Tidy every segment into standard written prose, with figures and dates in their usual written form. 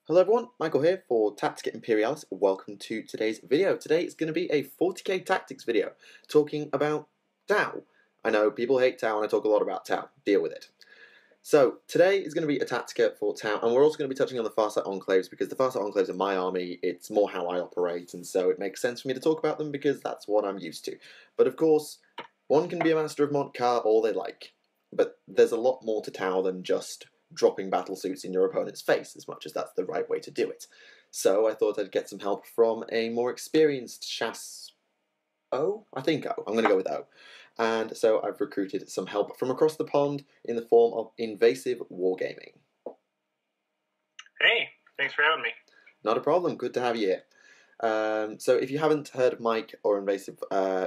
Hello everyone, Michael here for Tactica Imperialis. Welcome to today's video. Today is going to be a 40k tactics video talking about Tau. I know people hate Tau and I talk a lot about Tau. Deal with it. So today is going to be a Tactica for Tau, and we're also going to be touching on the Farsight Enclaves because the Farsight Enclaves are my army. It's more how I operate, and so it makes sense for me to talk about them because that's what I'm used to. But of course, one can be a master of Montcar all they like, but there's a lot more to Tau than just dropping battle suits in your opponent's face, as much as that's the right way to do it. So I thought I'd get some help from a more experienced Shas'O? I think O. I'm going to go with O. And so I've recruited some help from across the pond in the form of Invasive Wargaming. Hey, thanks for having me. Not a problem. Good to have you here. So if you haven't heard of Mike or Invasive,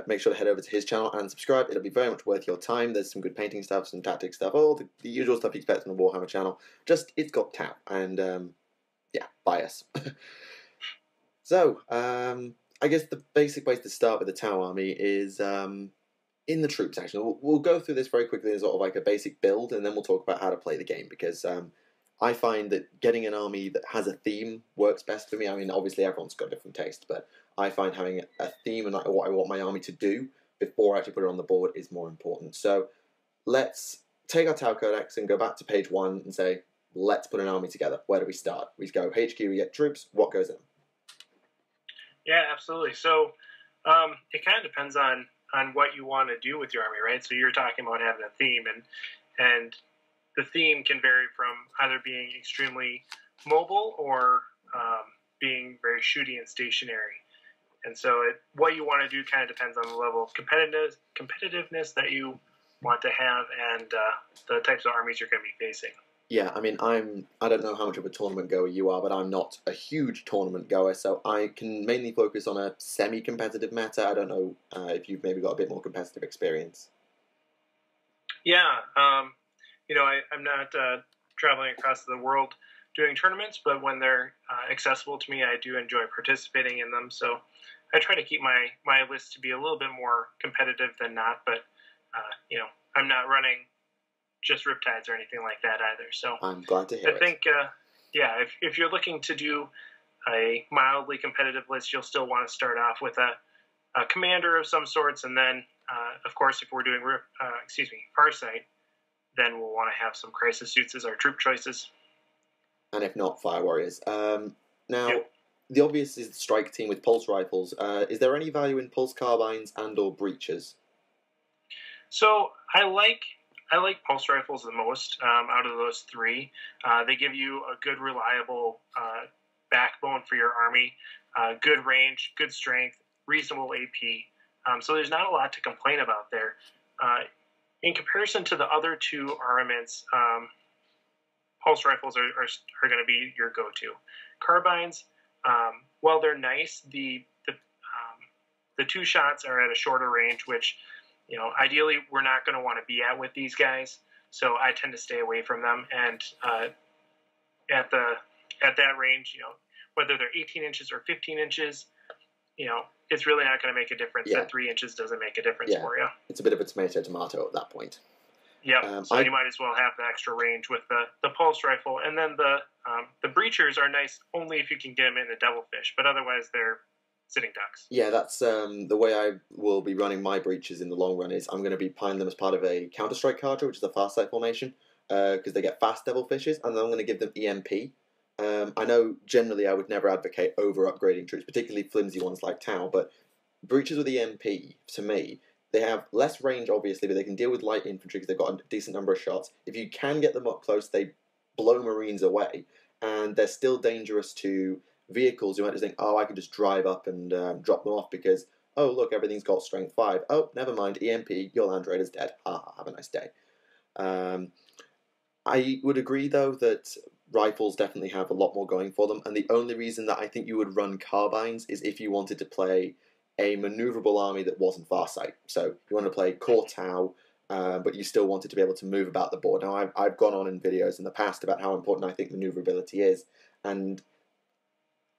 make sure to head over to his channel and subscribe. It'll be very much worth your time. There's some good painting stuff, some tactics stuff, all the usual stuff you expect on the Warhammer channel. Just, it's got Tau, and yeah, bias. So, I guess the basic way to start with the Tau army is in the troop section. We'll go through this very quickly as sort of like a basic build, and then we'll talk about how to play the game, because I find that getting an army that has a theme works best for me. I mean, obviously everyone's got a different taste, but I find having a theme and like what I want my army to do before I actually put it on the board is more important. So let's take our Tau Codex and go back to page 1 and say, let's put an army together. Where do we start? We go HQ, we get troops, what goes in? Yeah, absolutely. So it kind of depends on what you want to do with your army, right? So you're talking about having a theme, and the theme can vary from either being extremely mobile or being very shooty and stationary. And so what you want to do kind of depends on the level of competitiveness that you want to have and the types of armies you're going to be facing. Yeah, I mean, I don't know how much of a tournament goer you are, but I'm not a huge tournament goer, so I can mainly focus on a semi-competitive meta. I don't know if you've maybe got a bit more competitive experience. Yeah, you know, I'm not traveling across the world doing tournaments, but when they're accessible to me, I do enjoy participating in them. So I try to keep my list to be a little bit more competitive than not, but you know, I'm not running just Riptides or anything like that either. So I'm glad to hear it. I think, yeah, if you're looking to do a mildly competitive list, you'll still want to start off with a commander of some sorts, and then, of course, if we're doing Farsight, then we'll want to have some crisis suits as our troop choices. And if not, Fire Warriors. Now, Yep. The obvious is the strike team with pulse rifles. Is there any value in pulse carbines and or breaches? So I like pulse rifles the most out of those three. They give you a good, reliable backbone for your army, good range, good strength, reasonable AP. So there's not a lot to complain about there. In comparison to the other two armaments, pulse rifles are going to be your go-to. Carbines, while they're nice, the two shots are at a shorter range, which, you know, ideally we're not going to want to be at with these guys. So I tend to stay away from them. And at that range, you know, whether they're 18 inches or 15 inches, you know, it's really not going to make a difference. Yeah. That 3 inches doesn't make a difference for you. It's a bit of a tomato at that point. Yeah, so you might as well have the extra range with the pulse rifle. And then the breachers are nice only if you can get them in a devilfish, but otherwise they're sitting ducks. Yeah, that's the way I will be running my breaches in the long run. Is I'm going to be piling them as part of a Counter-Strike cadre, which is a Farsight formation, because they get fast devilfishes, and then I'm going to give them EMP. I know generally I would never advocate over-upgrading troops, particularly flimsy ones like Tau, but breaches with EMP, to me, they have less range, obviously, but they can deal with light infantry because they've got a decent number of shots. If you can get them up close, they blow Marines away, and they're still dangerous to vehicles. You might just think, oh, I can just drive up and drop them off because, oh, look, everything's got strength 5. Oh, never mind, EMP, your Land Raider's dead. Ha, have a nice day. I would agree, though, that rifles definitely have a lot more going for them, and the only reason that I think you would run carbines is if you wanted to play a maneuverable army that wasn't Farsight. So if you want to play core Tau, but you still wanted to be able to move about the board. Now, I've gone on in videos in the past about how important I think maneuverability is, and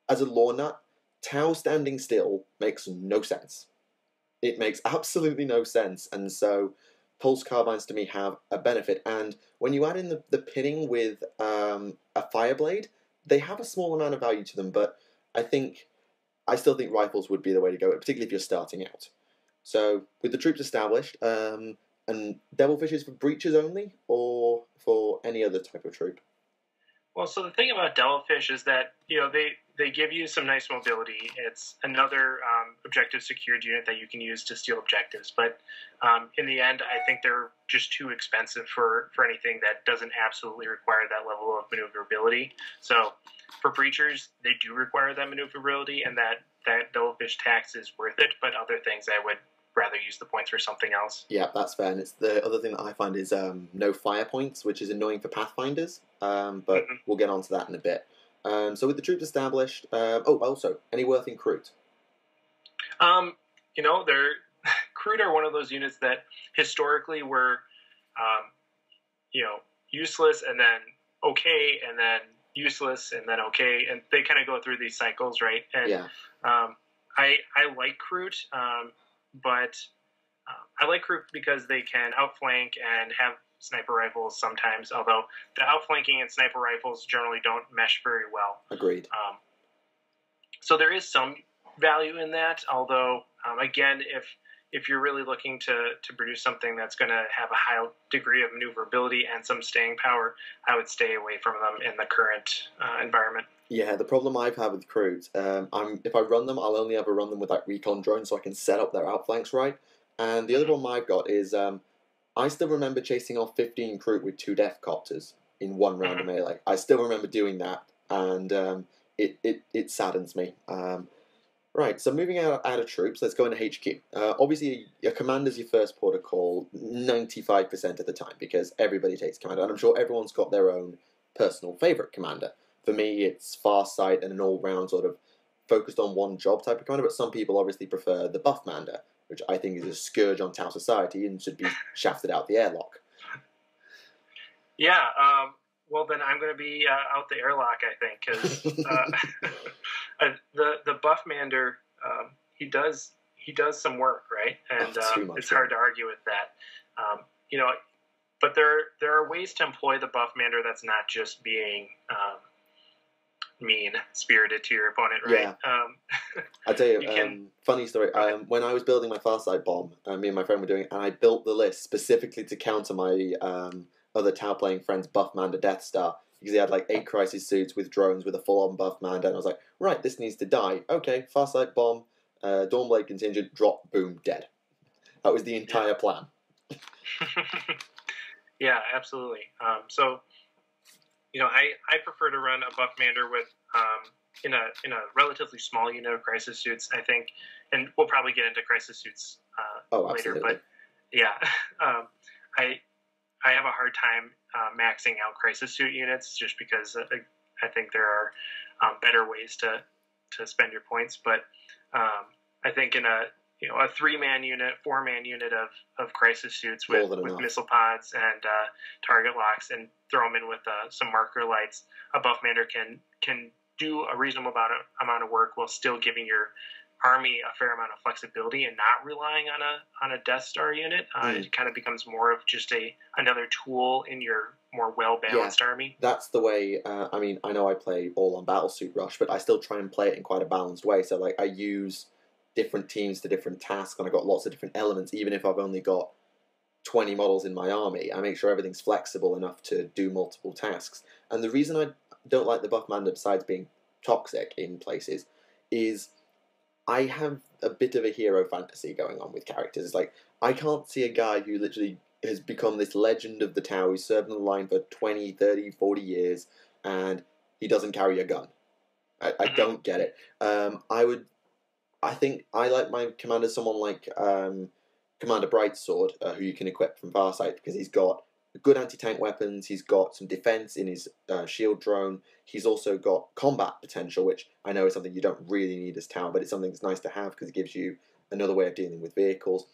as a lore nut, Tau standing still makes no sense. It makes absolutely no sense, and so pulse carbines to me have a benefit. And when you add in the pinning with a Fireblade, they have a small amount of value to them, but I still think rifles would be the way to go, particularly if you're starting out. So with the troops established, and Devilfish is for breaches only, or for any other type of troop? Well, so the thing about Devilfish is that they give you some nice mobility. It's another objective secured unit that you can use to steal objectives. But in the end, I think they're just too expensive for anything that doesn't absolutely require that level of maneuverability. So for breachers, they do require that maneuverability, and that Devilfish tax is worth it. But other things, I would rather use the points for something else. Yeah, that's fair. And it's the other thing that I find is no fire points, which is annoying for Pathfinders. But we'll get onto that in a bit. So with the troops established, also any worth in Kroot? They're Kroot are one of those units that historically were, useless and then okay, and then useless and then okay, and they kind of go through these cycles, right? And yeah. I like Kroot. But I like Kroot because they can outflank and have sniper rifles sometimes, although the outflanking and sniper rifles generally don't mesh very well. Agreed. So there is some value in that, although, again, if you're really looking to produce something that's going to have a high degree of maneuverability and some staying power, I would stay away from them in the current environment. Yeah, the problem I've had with Kroot, if I run them, I'll only ever run them with like recon drones, so I can set up their outflanks right. And the other problem I've got is I still remember chasing off 15 Kroot with 2 Death Copters in one round of melee. I still remember doing that, and it saddens me. Right, so moving out of troops, let's go into HQ. Obviously, your commander's your first port of call 95% of the time, because everybody takes commander, and I'm sure everyone's got their own personal favourite commander. For me, it's Farsight and an all-round sort of focused on one job type of commander, but some people obviously prefer the Buffmander, which I think is a scourge on Tau society and should be shafted out the airlock. Yeah, well then I'm going to be out the airlock, I think, because the Buffmander, he does some work, right? And it's hard to argue with that. But there are ways to employ the Buffmander that's not just being mean-spirited to your opponent, right? Yeah. I'll tell you, funny story. When I was building my Farsight bomb, me and my friend were doing it, and I built the list specifically to counter my other Tau-playing friend's Buffmander Death Star, because he had like 8 crisis suits with drones with a full-on Buffmander, and I was like, right, this needs to die. Okay, Farsight bomb, Dawnblade contingent, drop, boom, dead. That was the entire plan. Yeah, absolutely. I prefer to run a Buffmander with in a relatively small unit of crisis suits, I think, and we'll probably get into crisis suits later. But yeah, I have a hard time maxing out crisis suit units just because I think there are better ways to spend your points. But I think in a 3-man unit, 4-man unit of crisis suits with missile pods and target locks, and throw them in with some marker lights, a Buffmander can do a reasonable amount of work while still giving your army a fair amount of flexibility and not relying on a Death Star unit. It kind of becomes more of just another tool in your more well-balanced army. That's the way, I know I play all on Battlesuit Rush, but I still try and play it in quite a balanced way. So like I use different teams to different tasks, and I've got lots of different elements, even if I've only got 20 models in my army. I make sure everything's flexible enough to do multiple tasks. And the reason I don't like the Buffmander, besides being toxic in places, is I have a bit of a hero fantasy going on with characters. It's like, I can't see a guy who literally has become this legend of the Tau, who's served on the line for 20, 30, 40 years, and he doesn't carry a gun. I don't get it. I think I like my commander someone like Commander Brightsword, who you can equip from Farsight, because he's got good anti-tank weapons, he's got some defense in his shield drone, he's also got combat potential, which I know is something you don't really need as Tau, but it's something that's nice to have because it gives you another way of dealing with vehicles.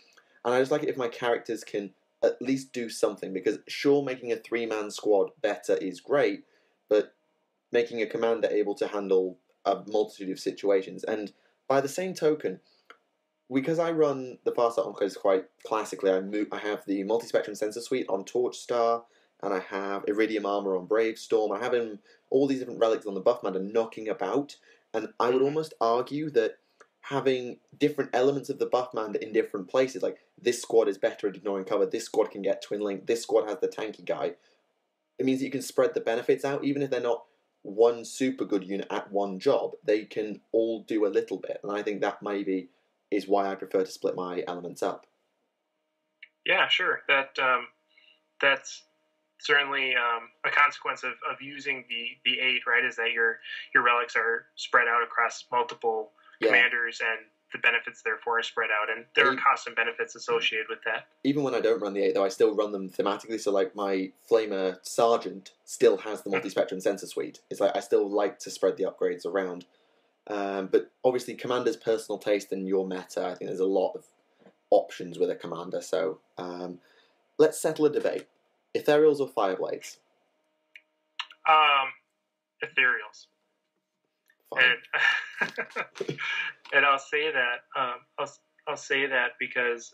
And I just like it if my characters can at least do something, because sure, making a 3-man squad better is great, but making a commander able to handle a multitude of situations. And by the same token, because I run the Farsight Enclaves quite classically, I have the multi-spectrum sensor suite on Torch Star, and I have Iridium Armor on Bravestorm. I have him, all these different relics on the buff mander knocking about, and I would almost argue that having different elements of the buff mander in different places, like this squad is better at ignoring cover, this squad can get Twin Link, this squad has the tanky guy, it means that you can spread the benefits out, even if they're not one super good unit at one job, they can all do a little bit, and I think that maybe is why I prefer to split my elements up. Yeah, sure. That's certainly a consequence of using the 8, right? Is that your relics are spread out across multiple commanders, and the benefits therefore are spread out, and there are costs and benefits associated with that. Even when I don't run the 8, though, I still run them thematically. So, like, my Flamer Sergeant still has the multi-spectrum sensor suite. It's like I still like to spread the upgrades around. But obviously, commander's personal taste and your meta, I think there's a lot of options with a commander. So, let's settle a debate. Ethereals or Fireblades? Ethereals. And I'll say that I'll say that because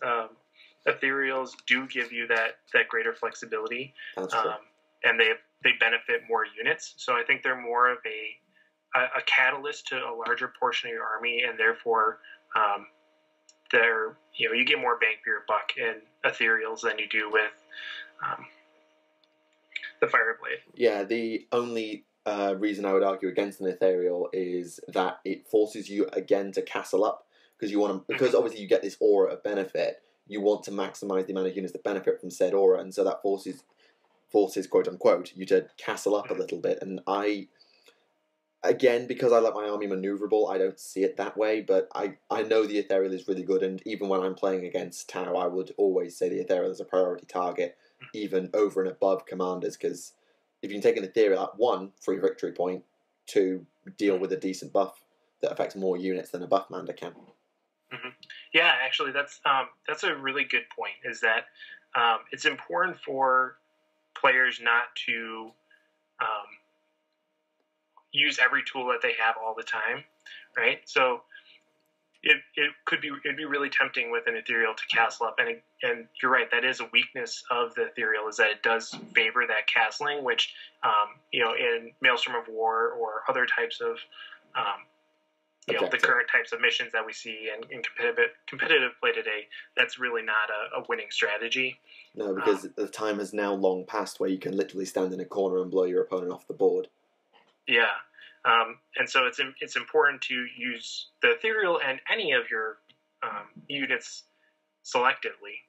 Ethereals do give you that greater flexibility, and they benefit more units. So I think they're more of a catalyst to a larger portion of your army, and therefore you get more bang for your buck in Ethereals than you do with the Fireblade. Yeah, the only reason I would argue against an ethereal is that it forces you again to castle up because obviously you get this aura of benefit. You want to maximize the amount of units that benefit from said aura, and so that forces quote unquote you to castle up a little bit. And because I like my army maneuverable, I don't see it that way. But I know the ethereal is really good, and even when I'm playing against Tau, I would always say the ethereal is a priority target, even over and above commanders, because if you can take an ethereal at 1, free victory point, 2, deal with a decent buff that affects more units than a buff mander can. Mm-hmm. Yeah, actually, that's a really good point. Is that it's important for players not to use every tool that they have all the time, right? So it'd be really tempting with an ethereal to castle up, and you're right, that is a weakness of the ethereal, is that it does favor that castling, which in Maelstrom of War or other types of the current types of missions that we see in competitive play today, that's really not a winning strategy. No, because the time has now long passed where you can literally stand in a corner and blow your opponent off the board. Yeah. And so it's important to use the ethereal and any of your units selectively.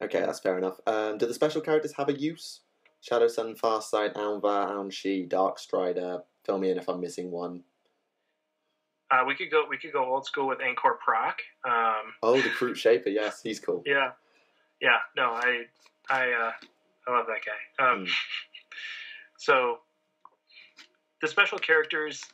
Okay, that's fair enough. Do the special characters have a use? Shadow Sun, Farsight, Anvar, Aunshi, Darkstrider. Fill me in if I'm missing one. We could go old school with Angkor Proc. The Kroot Shaper, yes, he's cool. Yeah. No, I love that guy. So the special characters,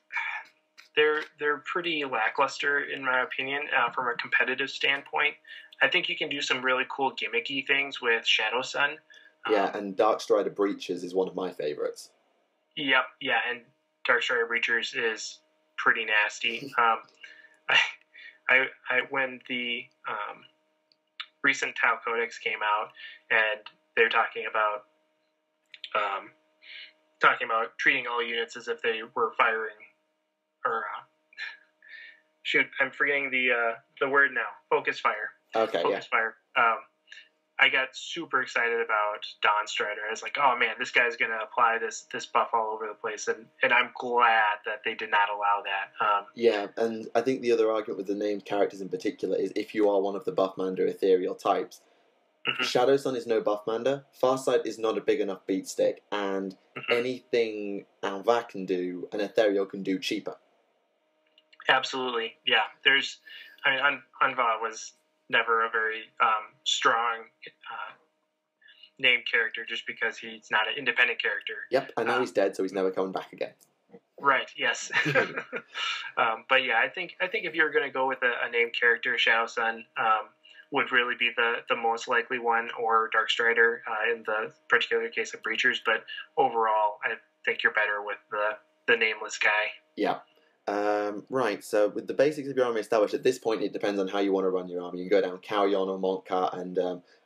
they're pretty lackluster in my opinion from a competitive standpoint. I think you can do some really cool gimmicky things with Shadow Sun. And Darkstrider Breachers is one of my favorites. Yep, yeah, and Darkstrider Breachers is pretty nasty. When the recent Tau Codex came out, and they're talking about treating all units as if they were firing, or I'm forgetting the word now. Focus fire. Okay, Focus fire. I got super excited about Dawn Strider. I was like, oh man, this guy's going to apply this buff all over the place, and I'm glad that they did not allow that. And I think the other argument with the named characters in particular is if you are one of the buffmander ethereal types, Shadow Sun is no buffmander, Farsight is not a big enough beat stick, and anything Anvar can do, an ethereal can do cheaper. Absolutely, yeah. Anvar was never a very strong named character, just because he's not an independent character. Yep, and now he's dead, so he's never coming back again. Right. Yes. But yeah, I think if you're going to go with a named character, Shadow Sun would really be the most likely one, or Darkstrider in the particular case of Breachers. But overall, I think you're better with the nameless guy. Yeah. Right, so with the basics of your army established, at this point it depends on how you want to run your army. You can go down Cowyon or Montcar, and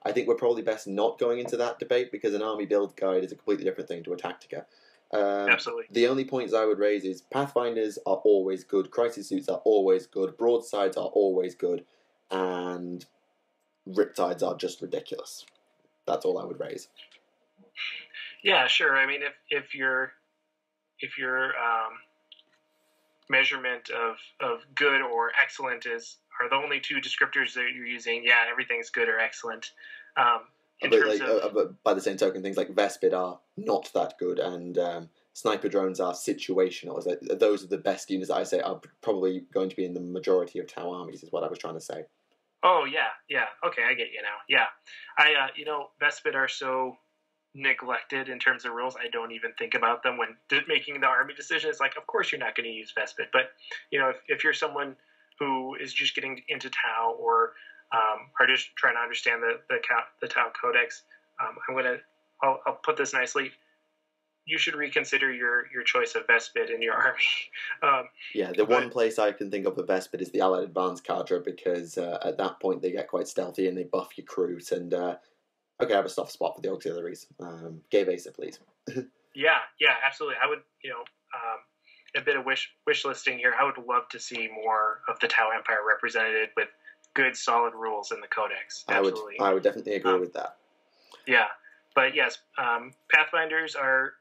I think we're probably best not going into that debate because an army build guide is a completely different thing to a Tactica. Absolutely. The only points I would raise is Pathfinders are always good, Crisis Suits are always good, Broadsides are always good, and Riptides are just ridiculous. That's all I would raise. Yeah, sure. I mean, if your measurement of good or excellent are the only two descriptors that you're using, yeah, everything's good or excellent. But by the same token, things like Vespid are not that good, and sniper drones are situational. Those are the best units that I say are probably going to be in the majority of Tau armies, is what I was trying to say. Oh, yeah. Okay, I get you now. Yeah. Vespid are so neglected in terms of rules. I don't even think about them when making the army decision. It's like, of course you're not going to use Vespid, but if you're someone who is just getting into Tau or are just trying to understand the Tau Codex, I'll put this nicely. You should reconsider your choice of Vespid in your army. One place I can think of for Vespid is the Allied Advanced Cadre, because at that point they get quite stealthy and they buff your crews, and okay, I have a soft spot for the auxiliaries. Gay Vasa, please. Yeah, absolutely. I would, a bit of wish listing here. I would love to see more of the Tau Empire represented with good, solid rules in the Codex. Absolutely. I would definitely agree with that. Yeah, but yes, Pathfinders are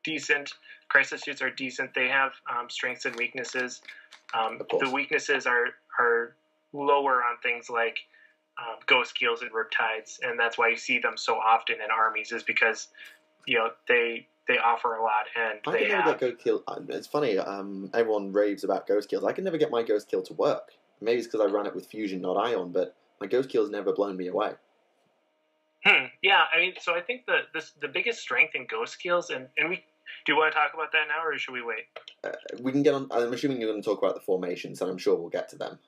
decent. Crisis Suits are decent. They have strengths and weaknesses. The weaknesses are lower on things like Ghost Keels and Riptides, and that's why you see them so often in armies, is because they offer a lot, and I can never get Ghost Keel. It's funny, everyone raves about Ghost Keels. I can never get my Ghost Keel to work. Maybe it's because I ran it with Fusion, not Ion, but my Ghost Keel's never blown me away. Yeah, I mean, so I think the biggest strength in Ghost Keels, and do you want to talk about that now, or should we wait? We can get on. I'm assuming you're going to talk about the formations, and I'm sure we'll get to them.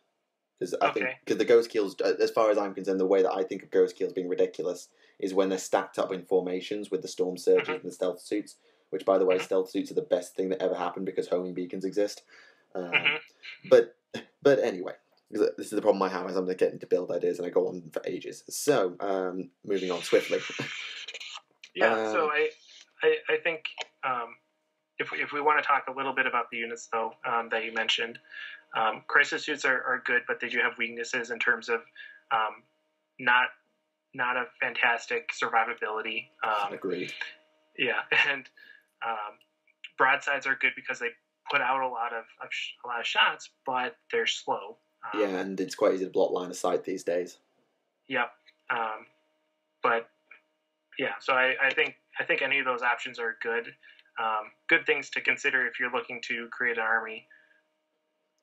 Because the Ghost Keels, as far as I'm concerned, the way that I think of Ghost Keels being ridiculous is when they're stacked up in formations with the Storm Surges and the Stealth Suits, which, by the way, Stealth Suits are the best thing that ever happened because homing beacons exist. But anyway, this is the problem I have as I'm getting to build ideas and I go on for ages. So, moving on swiftly. So I think if we want to talk a little bit about the units, though, that you mentioned, Crisis Suits are good, but they do have weaknesses in terms of not a fantastic survivability. Agreed. Yeah, and Broadsides are good because they put out a lot of shots, but they're slow. And it's quite easy to block line of sight these days. Yep. But yeah, so I think any of those options are good. Good things to consider if you're looking to create an army.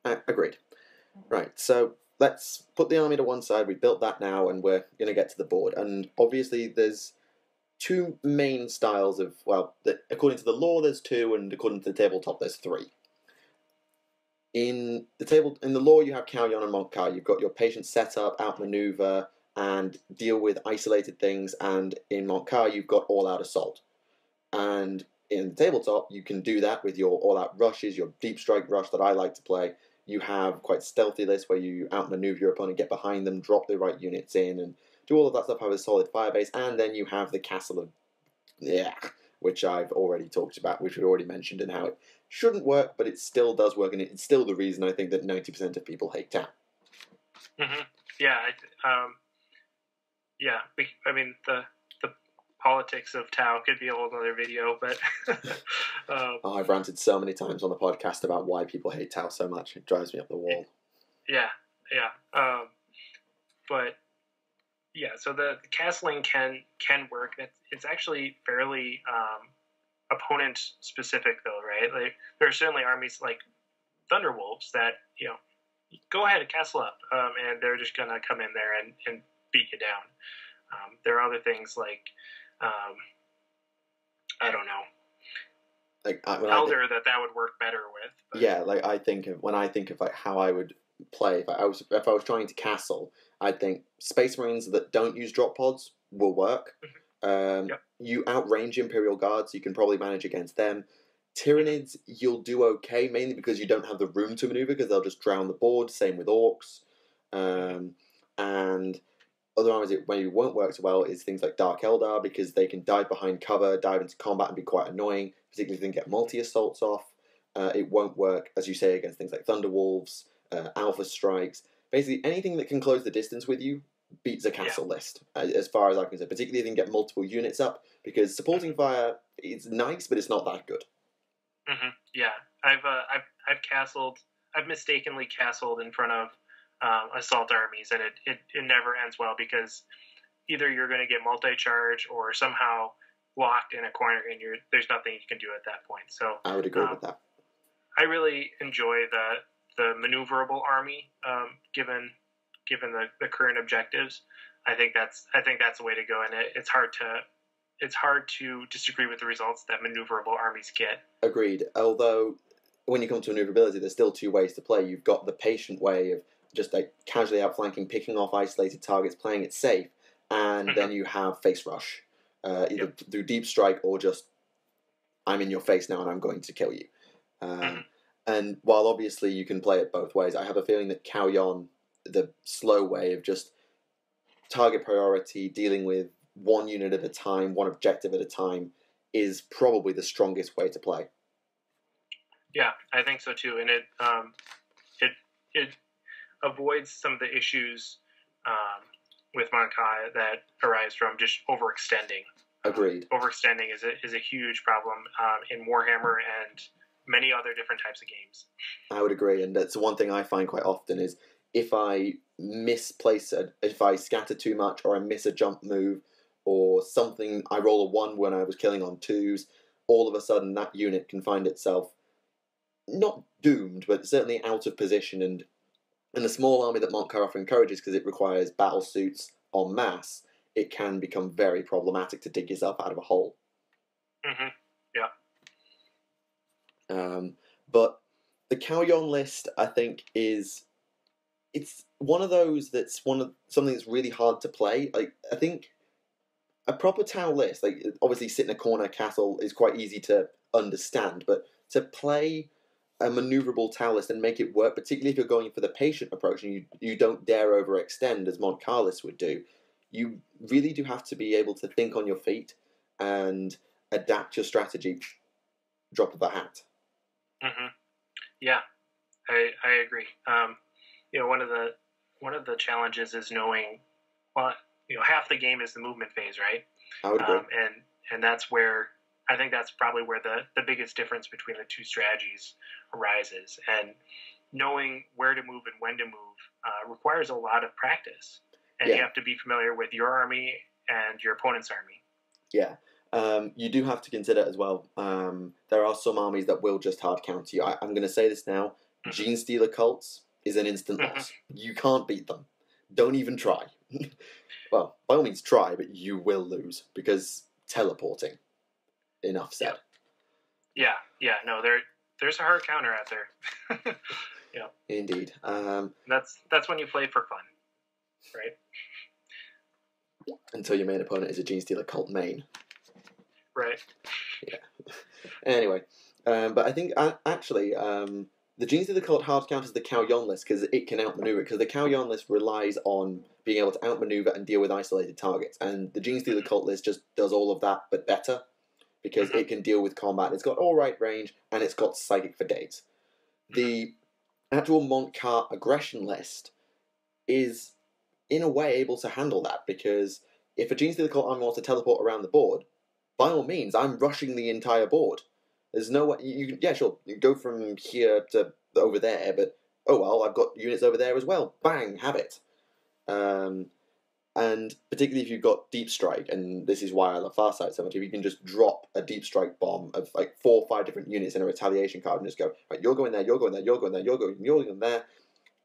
Agreed. Right, so let's put the army to one side. We built that now, and we're going to get to the board. And obviously, there's two main styles of, according to the lore, there's two, and according to the tabletop, there's three. In the lore, you have Cowyon and Montcar. You've got your patient setup, outmaneuver, and deal with isolated things. And in Montcar, you've got all-out assault. And in the tabletop, you can do that with your all-out rushes, your deep strike rush that I like to play. You have quite stealthy lists where you outmaneuver your opponent, get behind them, drop the right units in, and do all of that stuff, have a solid firebase. And then you have the Castle of... which I've already talked about, which we already mentioned, and how it shouldn't work, but it still does work, and it's still the reason I think that 90% of people hate Tau. Yeah, I mean, the politics of Tau could be a whole other video, but... I've ranted so many times on the podcast about why people hate Tau so much. It drives me up the wall. Yeah. But, yeah, so the castling can work. It's actually fairly opponent-specific, though, right? Like, there are certainly armies like Thunderwolves that, go ahead and castle up, and they're just going to come in there and beat you down. There are other things like... I don't know. Like Elder that would work better with. But. Yeah, like when I think of like how I would play if I was trying to castle, I'd think Space Marines that don't use drop pods will work. You outrange Imperial Guards, you can probably manage against them. Tyranids, you'll do okay, mainly because you don't have the room to maneuver, because they'll just drown the board. Same with Orcs. And other armies that maybe won't work so well is things like Dark Eldar, because they can dive behind cover, dive into combat, and be quite annoying, particularly if they can get multi-assaults off. It won't work, as you say, against things like Thunderwolves, Alpha Strikes. Basically, anything that can close the distance with you beats a castle list, as far as I can say. Particularly if you can get multiple units up, because supporting fire is nice, but it's not that good. Yeah, I've castled. I've mistakenly castled in front of assault armies, and it never ends well, because either you're going to get multi-charge or somehow locked in a corner, and there's nothing you can do at that point. So I would agree with that. I really enjoy the maneuverable army, given the current objectives. I think that's the way to go, and it's hard to disagree with the results that maneuverable armies get. Agreed. Although, when you come to maneuverability, there's still two ways to play. You've got the patient way of just like casually outflanking, picking off isolated targets, playing it safe, and then you have face rush, either through deep strike or just I'm in your face now and I'm going to kill you. And while obviously you can play it both ways, I have a feeling that Kauyon, the slow way of just target priority, dealing with one unit at a time, one objective at a time, is probably the strongest way to play. Yeah, I think so too, and it avoids some of the issues with Monkai that arise from just overextending. Agreed. Overextending is a huge problem in Warhammer and many other different types of games. I would agree, and that's one thing I find quite often is if I if I scatter too much, or I miss a jump move, or something, I roll a 1 when I was killing on 2s, all of a sudden that unit can find itself not doomed, but certainly out of position, and in the small army that Montcar often encourages, because it requires battle suits en masse, it can become very problematic to dig yourself out of a hole. Yeah. But the Kauyon list, I think, it's one of those that's something that's really hard to play. Like, I think a proper Tau list, like obviously sit in a corner castle, is quite easy to understand, but to play a maneuverable Tau list and make it work, particularly if you're going for the patient approach and you don't dare overextend as Montcarlis would do, you really do have to be able to think on your feet and adapt your strategy. Drop of a hat. Yeah, I agree. One of the challenges is knowing, half the game is the movement phase, right? I would agree. And that's where I think that's probably where the biggest difference between the two strategies arises. And knowing where to move and when to move requires a lot of practice. And you have to be familiar with your army and your opponent's army. Yeah. You do have to consider as well, there are some armies that will just hard counter you. I'm going to say this now. Gene Stealer cults is an instant loss. You can't beat them. Don't even try. Well, by all means try, but you will lose, because teleporting. Enough said. Yeah. No, there's a hard counter out there. Yeah. Indeed. That's when you play for fun, right? Until your main opponent is a Gene Stealer cult main. Right. Yeah. Anyway, but I think actually the Gene Stealer cult hard counters the Kauyon list because it can outmaneuver, because the Kauyon list relies on being able to outmaneuver and deal with isolated targets, and the Gene Stealer cult list just does all of that but better, because it can deal with combat. It's got all right range and it's got psychic for days. The actual Montcar aggression list is in a way able to handle that, because if a Gene Stealer cult army wants to teleport around the board, by all means, I'm rushing the entire board. There's no way you go from here to over there, but oh well, I've got units over there as well. Bang, have it. And particularly if you've got deep strike, and this is why I love Farsight so much. If you can just drop a deep strike bomb of like 4 or 5 different units in a retaliation card and just go, right, you're going there, you're going there, you're going there, you're going there.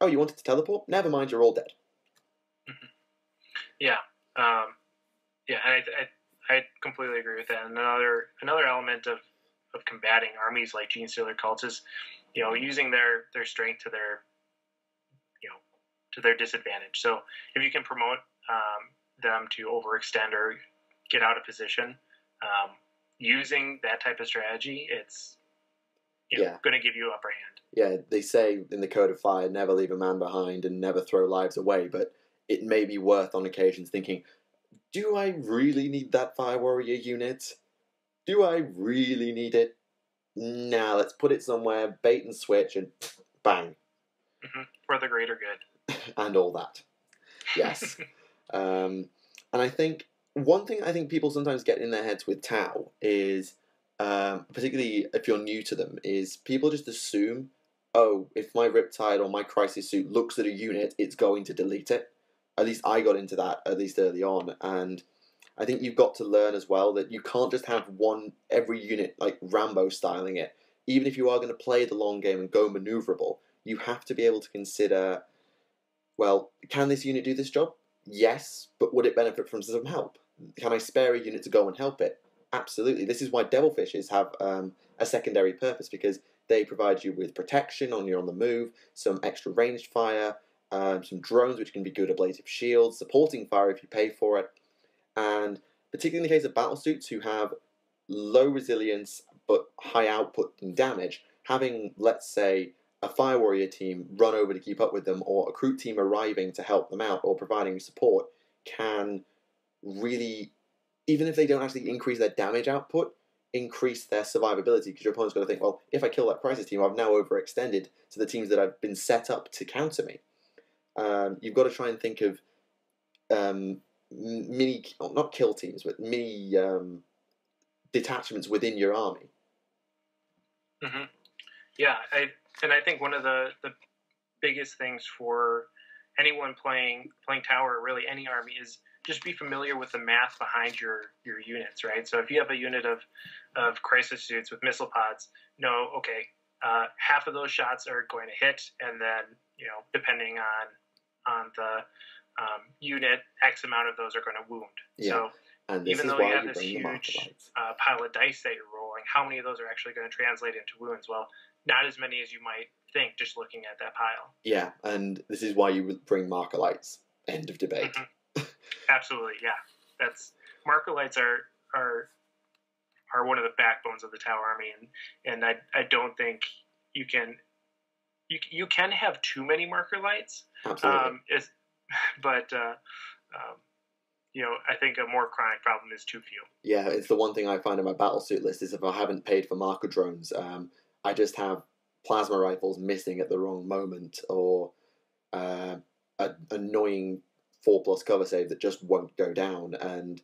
Oh, you wanted to teleport? Never mind, you're all dead. Yeah, and I completely agree with that. And another element of combating armies like Gene Stealer cults is, using their strength to their disadvantage. So if you can promote them to overextend or get out of position, using that type of strategy, it's going to give you upper hand. Yeah, they say in the Code of Fire, never leave a man behind and never throw lives away, but it may be worth on occasions thinking, do I really need that Fire Warrior unit? Do I really need it? Nah, let's put it somewhere, bait and switch, and bang. For the greater good. And all that. Yes. And I think one thing I think people sometimes get in their heads with Tau is, particularly if you're new to them, is people just assume, oh, if my Riptide or my Crisis Suit looks at a unit, it's going to delete it. At least I got into that, at least early on, and I think you've got to learn as well that you can't just have every unit like Rambo styling it. Even if you are going to play the long game and go maneuverable, you have to be able to consider, well, can this unit do this job? Yes, but would it benefit from some help? Can I spare a unit to go and help it? Absolutely. This is why Devilfishes have a secondary purpose, because they provide you with protection when you're on the move, some extra ranged fire, some drones which can be good ablative shields, supporting fire if you pay for it, and particularly in the case of battlesuits who have low resilience but high output and damage, having, let's say, a Fire Warrior team run over to keep up with them, or a Kroot team arriving to help them out, or providing support, can really, even if they don't actually increase their damage output, increase their survivability, because your opponent's got to think, well, if I kill that Crisis team, I've now overextended to the teams that have been set up to counter me. You've got to try and think of mini, not kill teams, but mini detachments within your army. Yeah, I think one of the biggest things for anyone playing Tower, or really any army, is just be familiar with the math behind your units, right? So if you have a unit of Crisis Suits with missile pods, half of those shots are going to hit, and then, depending on the unit, X amount of those are going to wound. Yeah. So and even though you have this huge pile of dice that you're rolling, how many of those are actually going to translate into wounds? Well, not as many as you might think just looking at that pile. Yeah, and this is why you bring marker lights. End of debate. Absolutely, yeah. That's marker lights are one of the backbones of the Tower army, and I don't think you can have too many marker lights. Absolutely. I think a more chronic problem is too few. Yeah, it's the one thing I find in my battlesuit list is if I haven't paid for marker drones, I just have plasma rifles missing at the wrong moment, or an annoying 4+ cover save that just won't go down, and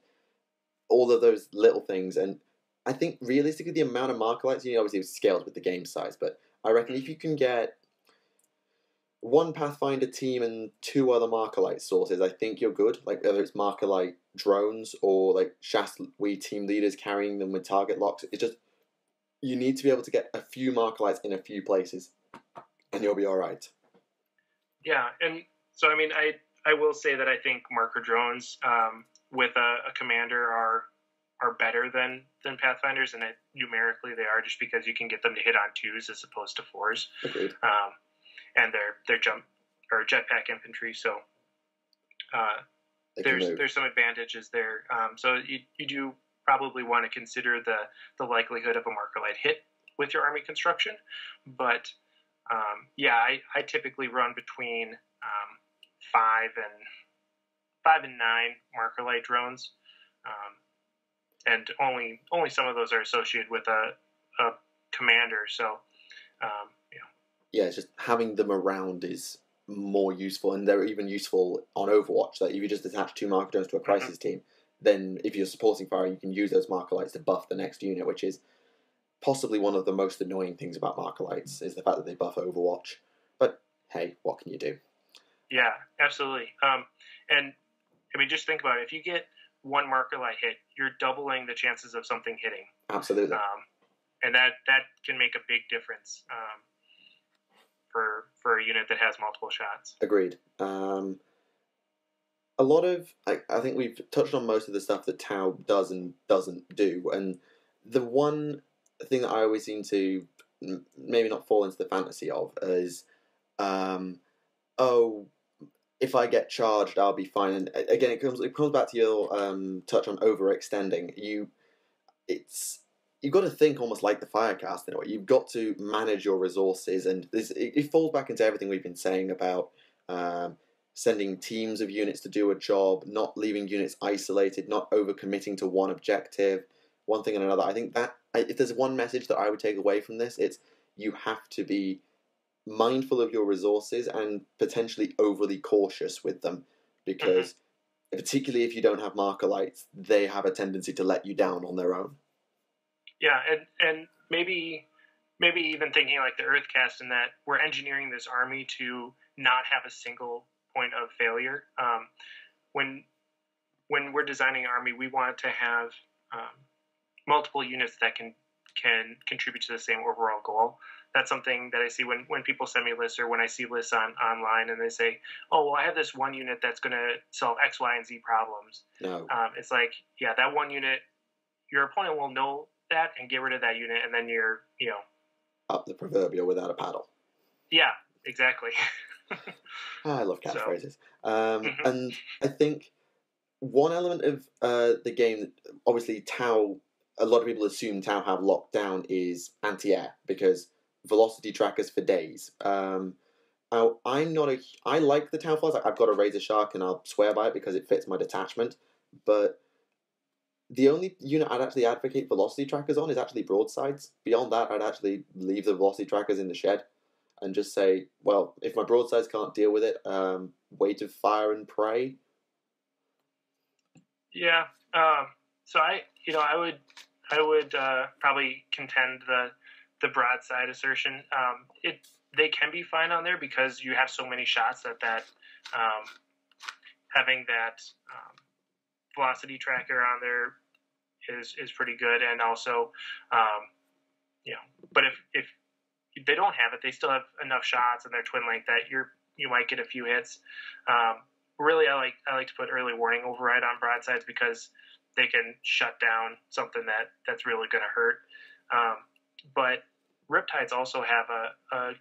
all of those little things. And I think realistically the amount of marker lights, obviously it scales with the game size, but I reckon if you can get one Pathfinder team and 2 other marker light sources, I think you're good. Like whether it's marker light drones or like Shas'O team leaders carrying them with target locks, it's just, you need to be able to get a few marker lights in a few places, and you'll be all right. Yeah, and so I mean, I will say that I think marker drones with a commander are better than Pathfinders, and numerically they are, just because you can get them to hit on 2s as opposed to 4s. Agreed. And they're jump or jetpack infantry, so there's some advantages there. So you do probably want to consider the likelihood of a marker light hit with your army construction, but I typically run between 5 and 9 marker light drones, and only some of those are associated with a commander. So yeah, it's just having them around is more useful, and they're even useful on Overwatch. Like if you just attach 2 marker drones to a Crisis team, then if you're supporting fire, you can use those marker lights to buff the next unit, which is possibly one of the most annoying things about marker lights, is the fact that they buff Overwatch. But hey, what can you do? Yeah, absolutely. And I mean, just think about it. If you get 1 marker light hit, you're doubling the chances of something hitting. Absolutely. And that can make a big difference for a unit that has multiple shots. Agreed. A lot of, I think we've touched on most of the stuff that Tau does and doesn't do, and the one thing that I always seem to maybe not fall into the fantasy of is, if I get charged, I'll be fine. And again, it comes back to your touch on overextending. It's you've got to think almost like the Firecast in a way. You've got to manage your resources, and it falls back into everything we've been saying about sending teams of units to do a job, not leaving units isolated, not overcommitting to one objective, one thing and another. I think that if there's one message that I would take away from this, it's you have to be mindful of your resources and potentially overly cautious with them, because particularly if you don't have marker lights, they have a tendency to let you down on their own. Yeah, and maybe even thinking like the Earthcast, in that we're engineering this army to not have a single point of failure. When we're designing an army, we want it to have multiple units that can contribute to the same overall goal. That's something that I see when people send me lists, or when I see lists online and they say, oh, well, I have this one unit that's going to solve X, Y, and Z problems. No. It's like, yeah, that one unit, your opponent will know that and get rid of that unit, and then you're, up the proverbial without a paddle. Yeah, exactly. I love catchphrases. And I think one element of the game, obviously Tau, a lot of people assume Tau have locked down, is anti-air, because velocity trackers for days. I like the Tau flies. I've got a Razor Shark and I'll swear by it because it fits my detachment, but the only unit I'd actually advocate velocity trackers on is actually broadsides. Beyond that, I'd actually leave the velocity trackers in the shed and just say, well, if my broadsides can't deal with it, weight of fire and prey. Yeah. So I would probably contend the broadside assertion. They can be fine on there because you have so many shots that having that velocity tracker on there is pretty good. And also, but if they don't have it, they still have enough shots and they're twin link that you might get a few hits. Really, I like to put early warning override on broadsides because they can shut down something that's really going to hurt. But Riptides also have a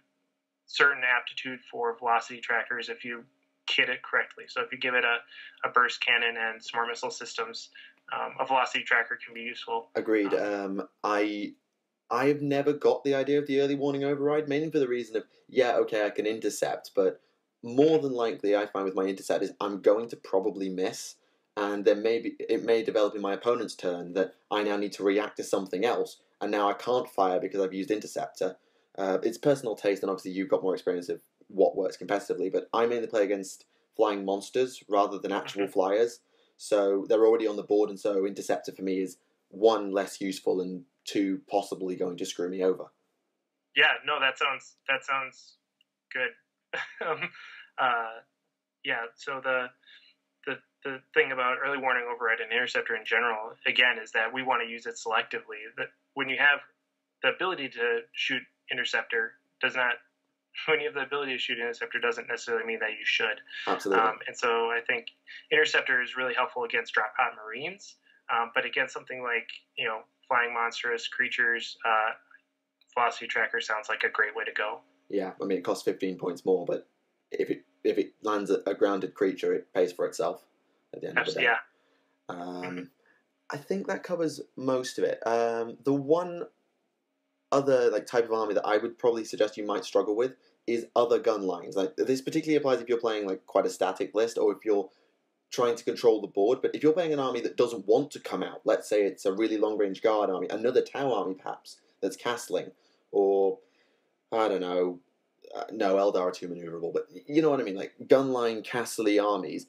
certain aptitude for velocity trackers if you kit it correctly. So if you give it a burst cannon and smart missile systems, a velocity tracker can be useful. Agreed. I've never got the idea of the early warning override, mainly for the reason of, I can intercept, but more than likely I find with my intercept is I'm going to probably miss, and then it may develop in my opponent's turn that I now need to react to something else, and now I can't fire because I've used interceptor. It's personal taste, and obviously you've got more experience of what works competitively, but I mainly play against flying monsters rather than actual flyers, so they're already on the board, and so interceptor for me is one, less useful, and two, possibly going to screw me over. Yeah, no, that sounds good. So the thing about early warning override and interceptor in general, again, is that we want to use it selectively. That when you have the ability to shoot interceptor when you have the ability to shoot interceptor doesn't necessarily mean that you should. Absolutely. And so I think interceptor is really helpful against drop pod marines, but against something like flying monstrous creatures, velocity tracker sounds like a great way to go. Yeah, I mean it costs 15 points more, but if it lands a grounded creature, it pays for itself at the end of the day. Yeah. I think that covers most of it. The one other type of army that I would probably suggest you might struggle with is other gun lines. This particularly applies if you're playing quite a static list, or if you're trying to control the board. But if you're playing an army that doesn't want to come out, let's say it's a really long range guard army, another Tau army perhaps that's castling, or I don't know, no, Eldar are too maneuverable, but you know what I mean, gunline castle-y armies.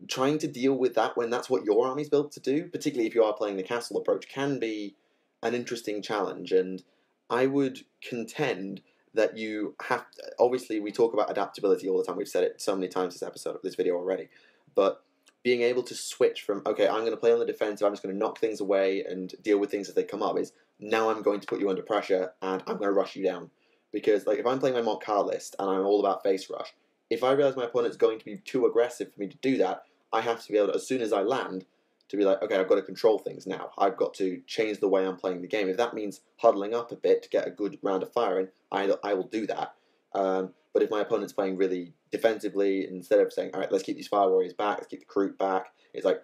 Trying to deal with that when that's what your army's built to do, particularly if you are playing the castle approach, can be an interesting challenge. And I would contend that you have obviously we talk about adaptability all the time. We've said it so many times this video already, but being able to switch from, okay, I'm going to play on the defensive, I'm just going to knock things away and deal with things as they come up, is now I'm going to put you under pressure and I'm going to rush you down. Because if I'm playing my mock car list and I'm all about face rush, if I realize my opponent's going to be too aggressive for me to do that, I have to be able to, as soon as I land, to be like, okay, I've got to control things now. I've got to change the way I'm playing the game. If that means huddling up a bit to get a good round of firing, I will do that. But if my opponent's playing really defensively, instead of saying, all right, let's keep these Fire Warriors back, let's keep the Kroot back, it's like,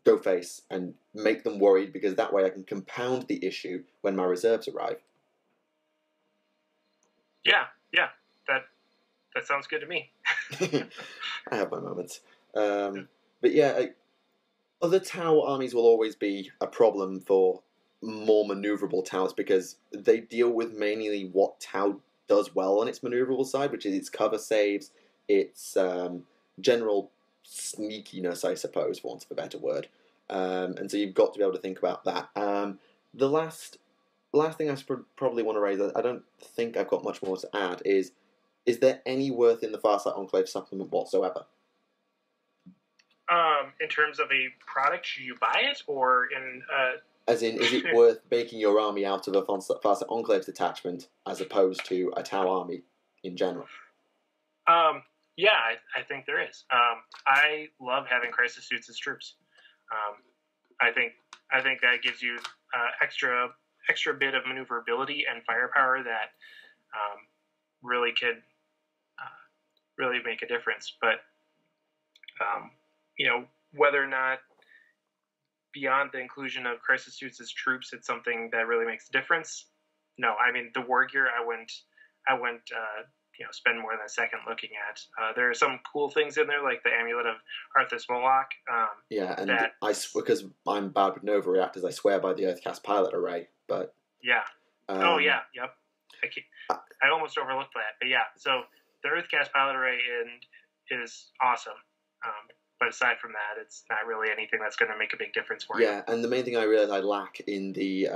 go face and make them worried, because that way I can compound the issue when my reserves arrive. Yeah, that sounds good to me. I have my moments. But yeah, other Tau armies will always be a problem for more maneuverable Taus, because they deal with mainly what Tau does well on its maneuverable side, which is its cover saves, its general sneakiness, I suppose, for want of a better word. And so you've got to be able to think about that. The last thing I probably want to raise, I don't think I've got much more to add, is there any worth in the Farsight Enclave supplement whatsoever? In terms of a product, should you buy it, or in... As in, is it worth making your army out of a Farsight Enclaves detachment as opposed to a Tau army in general? Yeah, I think there is. I love having crisis suits as troops. I think that gives you extra bit of maneuverability and firepower that really could really make a difference. But whether or not beyond the inclusion of crisis suits as troops, it's something that really makes a difference. No, I mean the war gear, I wouldn't spend more than a second looking at. There are some cool things in there, like the amulet of Arthas Moloch. Because I'm bad with Nova Reactors, I swear by the Earthcast Pilot Array. But yeah, yep. I almost overlooked that, but yeah. So the Earthcast Pilot Array is awesome. But aside from that, it's not really anything that's going to make a big difference for you. Yeah, and the main thing I realize I lack in the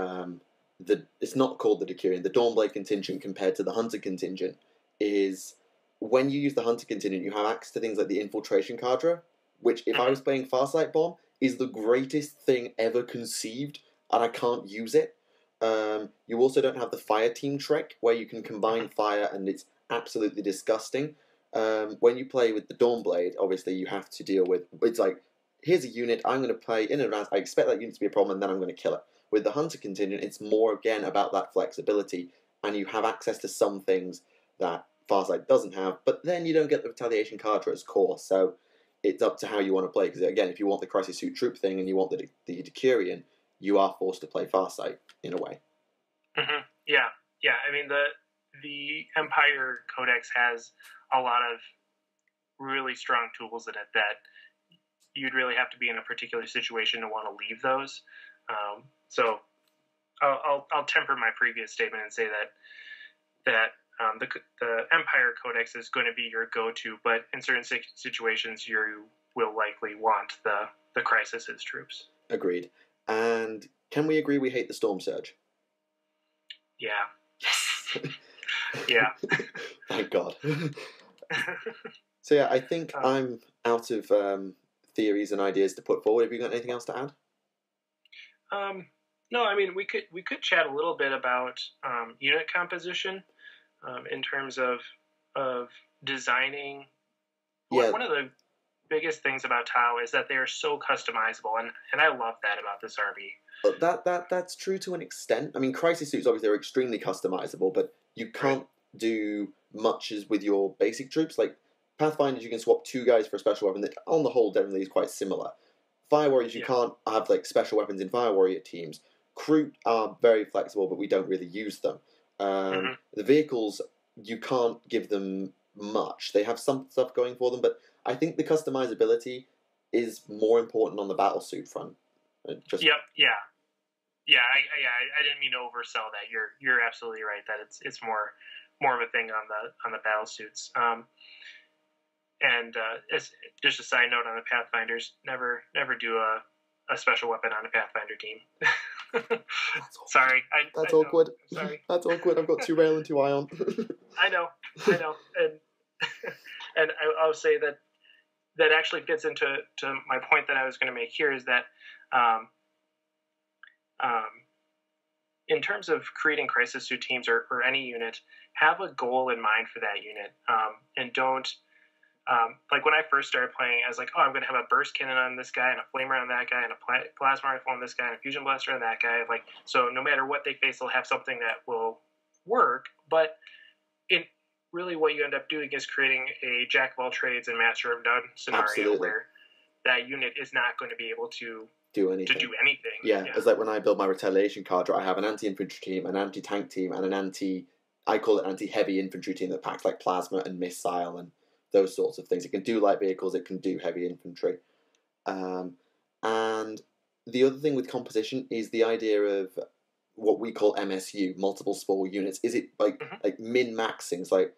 it's not called the Decurion, the Dawnblade contingent compared to the Hunter contingent, is when you use the Hunter contingent, you have access to things like the Infiltration Cadre, which, if I was playing Farsight Bomb, is the greatest thing ever conceived, and I can't use it. You also don't have the Fire Team trick, where you can combine fire, and it's absolutely disgusting. When you play with the Dawnblade, obviously you have to deal with, it's like, here's a unit, I'm going to play in advance, I expect that unit to be a problem, and then I'm going to kill it. With the Hunter contingent, it's more, again, about that flexibility, and you have access to some things that Farsight doesn't have, but then you don't get the Retaliation Cadre as core, so it's up to how you want to play, because again, if you want the Crisis Suit Troop thing, and you want the Decurion, you are forced to play Farsight, in a way. Mm-hmm. Yeah, I mean, the Empire Codex has a lot of really strong tools in it that you'd really have to be in a particular situation to want to leave those. So I'll temper my previous statement and say that the Empire Codex is going to be your go-to, but in certain situations you will likely want the Crisis as troops. Agreed. And can we agree we hate the Storm Surge? Yeah. Yes! Yeah. Thank God. So yeah, I think I'm out of theories and ideas to put forward. Have you got anything else to add? No, I mean we could chat a little bit about unit composition in terms of designing. Yeah. One of the biggest things about Tau is that they are so customizable, and I love that about this RB. That's true to an extent. I mean, Crisis Suits obviously are extremely customizable, but you can't do much as with your basic troops. Like Pathfinders, you can swap 2 guys for a special weapon that, on the whole, generally is quite similar. Fire Warriors, you can't have like special weapons in Fire Warrior teams. Crew are very flexible, but we don't really use them. The vehicles, you can't give them much. They have some stuff going for them, but I think the customizability is more important on the battlesuit front. I didn't mean to oversell that. You're absolutely right that it's more of a thing on the battlesuits. And it's just a side note on the Pathfinders, never do a special weapon on a Pathfinder team. Sorry. That's awkward. Sorry. That's awkward. I've got 2 rail and 2 ion. I know. And I'll say that actually fits into my point that I was going to make here is that in terms of creating crisis suit teams or any unit, have a goal in mind for that unit, and don't like when I first started playing, I was like, oh, I'm going to have a burst cannon on this guy and a flamer on that guy and a plasma rifle on this guy and a fusion blaster on that guy. Like, so no matter what they face, they'll have something that will work. But really what you end up doing is creating a jack of all trades and master of none scenario. Absolutely. where that unit is not going to be able to do anything. Yeah, it's like when I build my retaliation card, I have an anti-infantry team, an anti-tank team, and I call it anti-heavy infantry team that packs like plasma and missile and those sorts of things. It can do light vehicles, it can do heavy infantry. And the other thing with composition is the idea of what we call MSU, multiple spore units. Is it like min-maxing? It's like,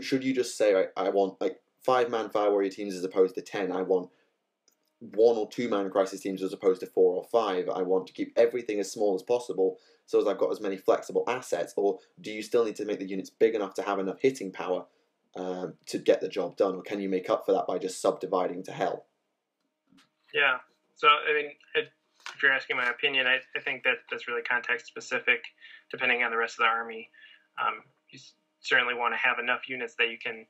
should you just say, I want like 5-man Fire Warrior teams as opposed to 10? I want 1 or 2-man Crisis teams as opposed to 4 or 5. I want to keep everything as small as possible so as I've got as many flexible assets. Or do you still need to make the units big enough to have enough hitting power to get the job done? Or can you make up for that by just subdividing to hell? Yeah. So, I mean, if you're asking my opinion, I think that that's really context specific, depending on the rest of the army. You certainly want to have enough units that you can,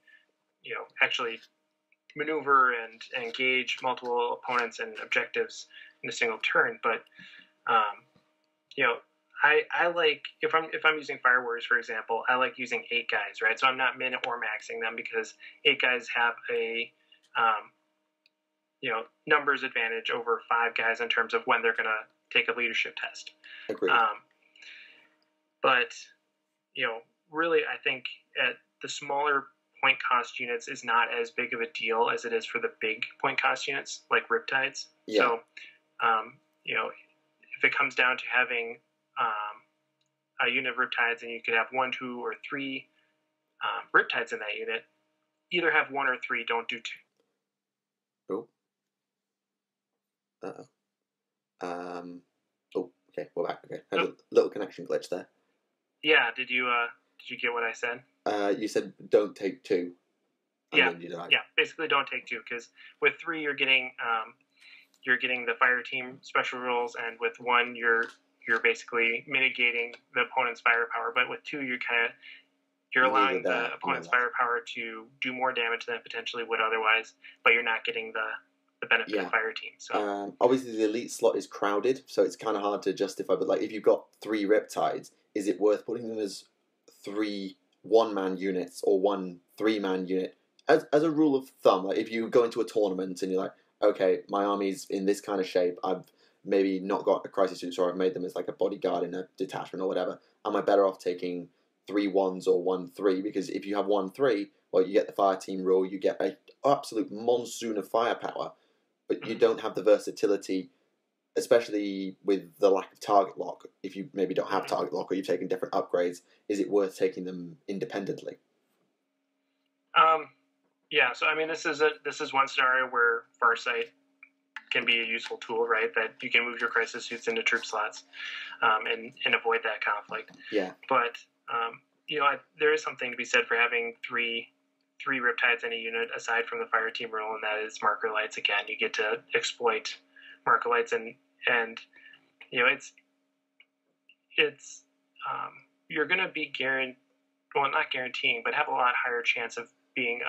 actually maneuver and engage multiple opponents and objectives in a single turn. But, I like, if I'm using Fire Warriors, for example, I like using 8 guys, right? So I'm not min or maxing them because 8 guys have a numbers advantage over 5 guys in terms of when they're going to take a leadership test. Agreed. But, really, I think at the smaller point cost units is not as big of a deal as it is for the big point cost units, like Riptides. Yeah. So, if it comes down to having a unit of Riptides and you could have 1, 2, or 3 Riptides in that unit, either have 1 or 3, don't do 2. Oh. Okay, we're back. Okay, had a little connection glitch there. Yeah, did you get what I said? You said don't take 2. Yeah, basically don't take 2, because with 3 you're getting the fire team special rules, and with 1 you're basically mitigating the opponent's firepower. But with 2 you're allowing the opponent's firepower to do more damage than it potentially would otherwise, but you're not getting the benefit of fire team. So obviously the elite slot is crowded, so it's kind of hard to justify. But like, if you've got 3 Riptides, is it worth putting them as 3 1-man units or 1 3-man unit? As a rule of thumb, like if you go into a tournament and you're like, okay, my army's in this kind of shape, I've maybe not got a crisis suit, or I've made them as like a bodyguard in a detachment or whatever, am I better off taking 3 1s or 1 3? Because if you have 1 3, well, you get the fire team rule, you get an absolute monsoon of firepower, but you don't have the versatility, especially with the lack of target lock. If you maybe don't have target lock or you've taken different upgrades, is it worth taking them independently? Yeah, so I mean, this is one scenario where Farsight can be a useful tool, right? That you can move your crisis suits into troop slots and avoid that conflict. Yeah. But there is something to be said for having three Riptides in a unit aside from the fire team rule, and that is marker lights. Again, you get to exploit marker lights, and it's you're going to be not guaranteeing, but have a lot higher chance of being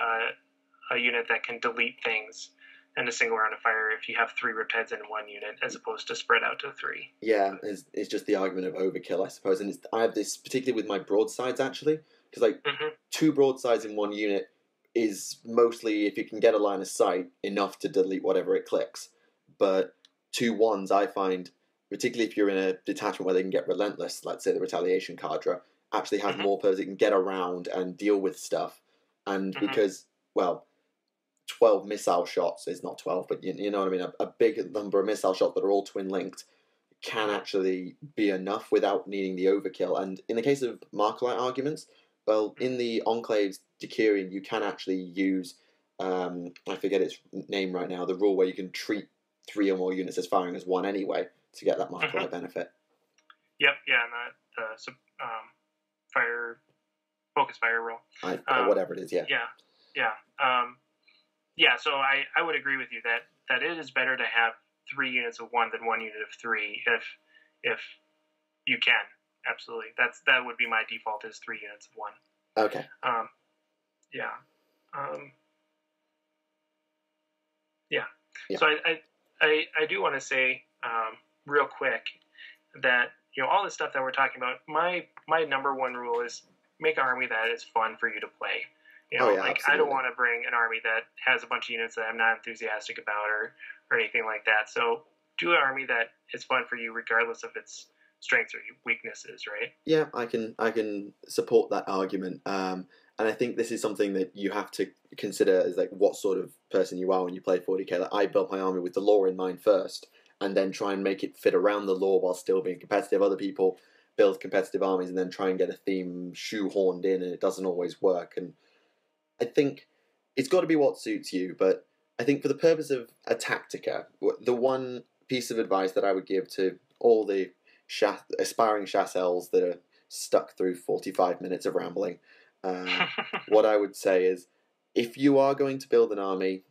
a unit that can delete things in a single round of fire if you have 3 Riptides in 1 unit as opposed to spread out to 3. Yeah, it's just the argument of overkill, I suppose. And I have this particularly with my broadsides, actually, because like 2 broadsides in 1 unit is mostly, if you can get a line of sight, enough to delete whatever it clicks. But 2 1s, I find, particularly if you're in a detachment where they can get relentless, let's say the retaliation cadre, actually have more players that can get around and deal with stuff. And because, well, 12 missile shots is not 12, but you know what I mean, a big number of missile shots that are all twin linked can actually be enough without needing the overkill. And in the case of Markolite arguments, well, in the Enclaves Decurion, you can actually use, I forget its name right now, the rule where you can treat 3 or more units as firing as 1 anyway to get that Markolite benefit. Yep, yeah, and that focus fire rule. Or whatever it is, yeah. So I would agree with you that it is better to have 3 units of 1 than 1 unit of 3 if you can. Absolutely. That would be my default, is 3 units of 1. Okay. So I do want to say real quick that all the stuff that we're talking about, my number 1 rule is make an army that is fun for you to play. Absolutely. I don't want to bring an army that has a bunch of units that I'm not enthusiastic about, or anything like that. So do an army that is fun for you, regardless of its strengths or weaknesses, right? Yeah, I can support that argument. And I think this is something that you have to consider as like what sort of person you are when you play 40k. Like, I built my army with the lore in mind first, and then try and make it fit around the lore while still being competitive. Other people build competitive armies and then try and get a theme shoehorned in, and it doesn't always work. And I think it's got to be what suits you. But I think for the purpose of a Tactica, the one piece of advice that I would give to all the aspiring Shas'Els that are stuck through 45 minutes of rambling, what I would say is, if you are going to build an army,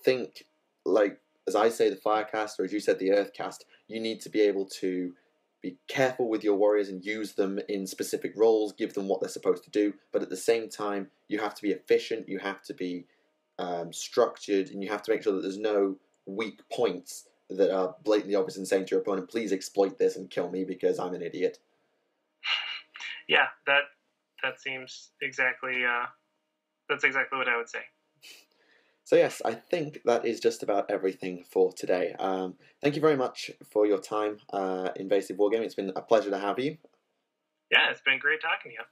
think like, as I say, the Firecast, or as you said, the Earthcast. You need to be able to be careful with your warriors and use them in specific roles, give them what they're supposed to do, but at the same time, you have to be efficient, you have to be structured, and you have to make sure that there's no weak points that are blatantly obvious and saying to your opponent, please exploit this and kill me because I'm an idiot. Yeah, that seems exactly that's exactly what I would say. So yes, I think that is just about everything for today. Thank you very much for your time, Invasive Wargaming. It's been a pleasure to have you. Yeah, it's been great talking to you.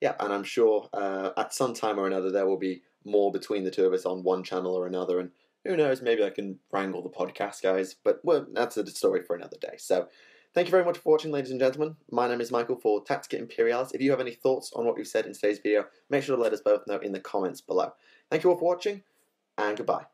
Yeah, and I'm sure at some time or another there will be more between the two of us on one channel or another, and who knows, maybe I can wrangle the podcast guys, but well, that's a story for another day. So thank you very much for watching, ladies and gentlemen. My name is Michael for Tactica Imperialis. If you have any thoughts on what we've said in today's video, make sure to let us both know in the comments below. Thank you all for watching, and goodbye.